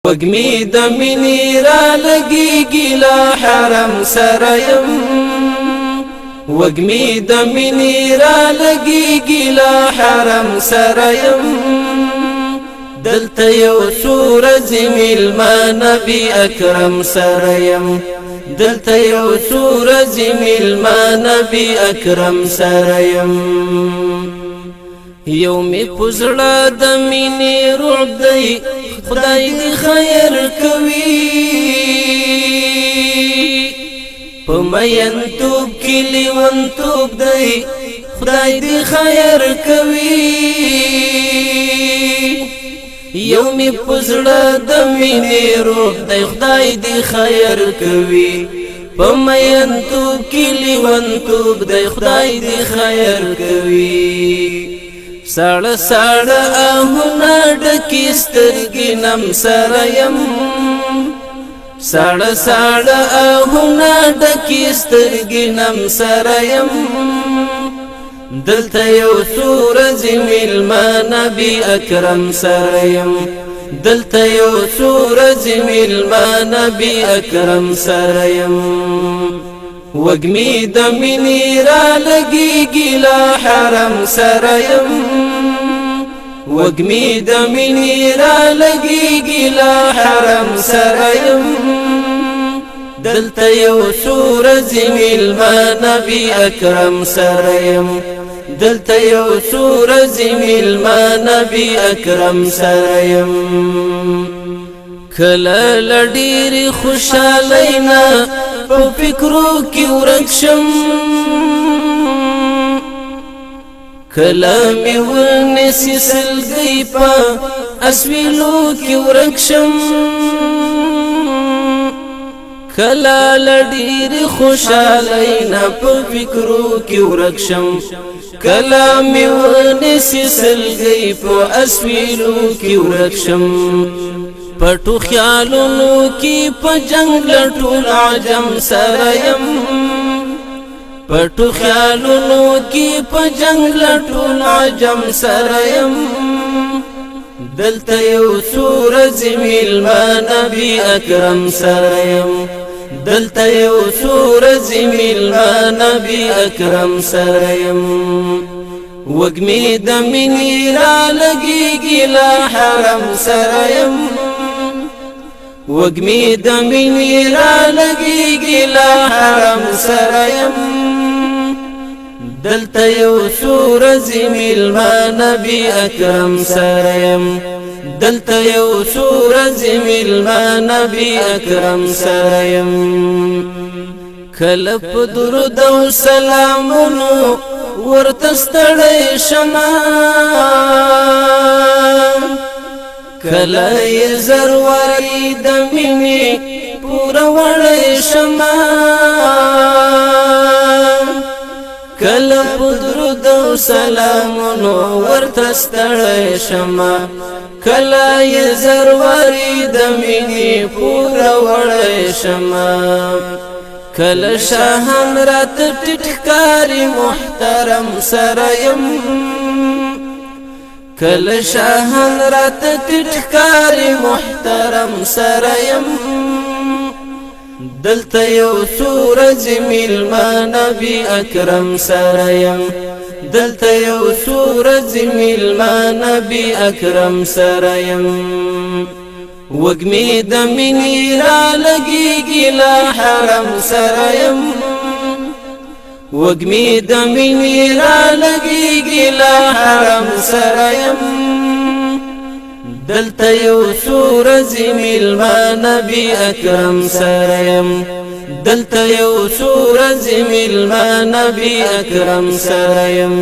وږمې د مینې را لګېږي لا حرم سره یم وږمې د مینې را لګېږي لا حرم سره یم دلته یو څو ورځې مېلمه نبي اکرم سره یم دلته یو څو ورځې مېلمه نبي اکرم سره یم یو مې په زړه د مینې رعب دی خدای دې خیر کوي په مینتوب کې لیونتوب دی خدای دې خیر کوي یو مې په زړه د مینې رعب دی خدای دې خیر کوي په مینتوب کې لیونتوب دی خدای دې خیر کوي ساړه ساړه آهونه ډکې سترګې نم سره یم ساړه ساړه آهونه ډکې سترګې نم سره یم دلته یو څو ورځې مېلمه نبي اکرم سره یم دلته یو څو ورځې مېلمه نبي اکرم سره یم وږمې د مینې را لګېږي لا حرم سره یم وږمې د مینې را لګېږي لا حرم سره یم دلته یو څو ورځې مېلمه نبي اکرم سره یم دلته یو څو ورځې مېلمه نبي اکرم سره یم کله له ډېرې خوشحالۍ نه په فکرو کې ورک شم کله مې ونیسي سلګۍ په اسویلو کې ورک شم کله له ډېرې خوشحالۍ نه په فکرو کې ورک شم کله مې ونیسي سلګۍ په اسویلو کې ورک شم پټو خیالونو کې په جنگ لټول عجم سره یم پټو خیالونو کې په جنگ لټول عجم سره یم دلته یو څو ورځې مېلمه نبي اکرم سره یم دلته یو څو ورځې مېلمه نبي اکرم سره یم وږمې د مینې را لګېږي لا حرم سره یم وږمې د مینې را لګېږي لا حرم سره یم دلته یو څو ورځې مېلمه نبي اکرم سره یم دلته یو څو ورځې مېلمه نبي اکرم سره یم کله په درود او سلامونو ورته ستړی شمه کله یې زرواري د مینې پوره وړی شمه کله په درود او سلامونو ورته ستړی شمه کله یې زرواري د مینې پوره وړی شمه کله شاهان راته ټیټ ښکاري محترم سره یم کله شاهان راته ټیټ ښکاري محترم سره یم دلته یو څو ورځې مېلمه نبي اکرم سره یم دلته یو څو ورځې مېلمه نبي اکرم سره یم وږمې د مینې را لګېږي لا حرم سره یم وږمې د مینې را لګېږي لا حرم سره یم دلته یو څو ورځې مېلمه نبي اکرم سره یم دلته یو څو ورځې مېلمه نبي اکرم سره یم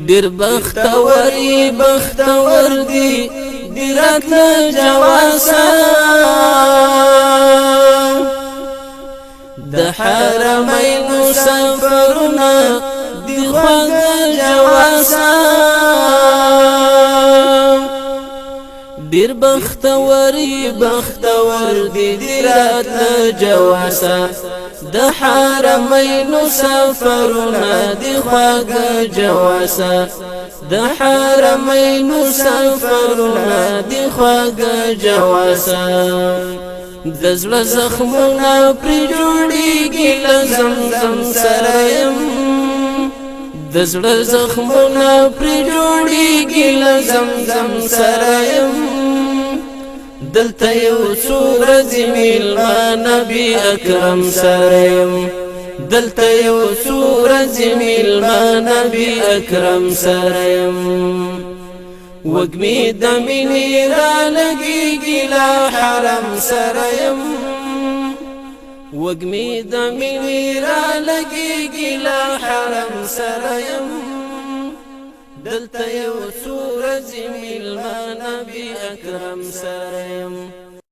ډېر بختور یې بختور دی دی راتله جواسه د حرمینو سفرونه دی خواږه جواسه ډېر بختور یې بختور دی دی راتله جواسه د حرمینو سفرونه دی خواږه جواسه د حرمینو سفرونه دی خواږه جواسه د زړه زخمونه پرې جوړېږي له زمزم سره یم د زړه زخمونه پرې جوړېږي له زمزم سره یم دلته یو څو ورځې میلمه نبي اکرم سره یم دلته یو څو ورځې میلمه نبي اکرم سره یم وږمې د مینې رالګېږي له حرم سره یم وږمې د مینې رالګېږي له حرم سره یم دلته یو څو ورځې میلمه نبي اکرم سره یم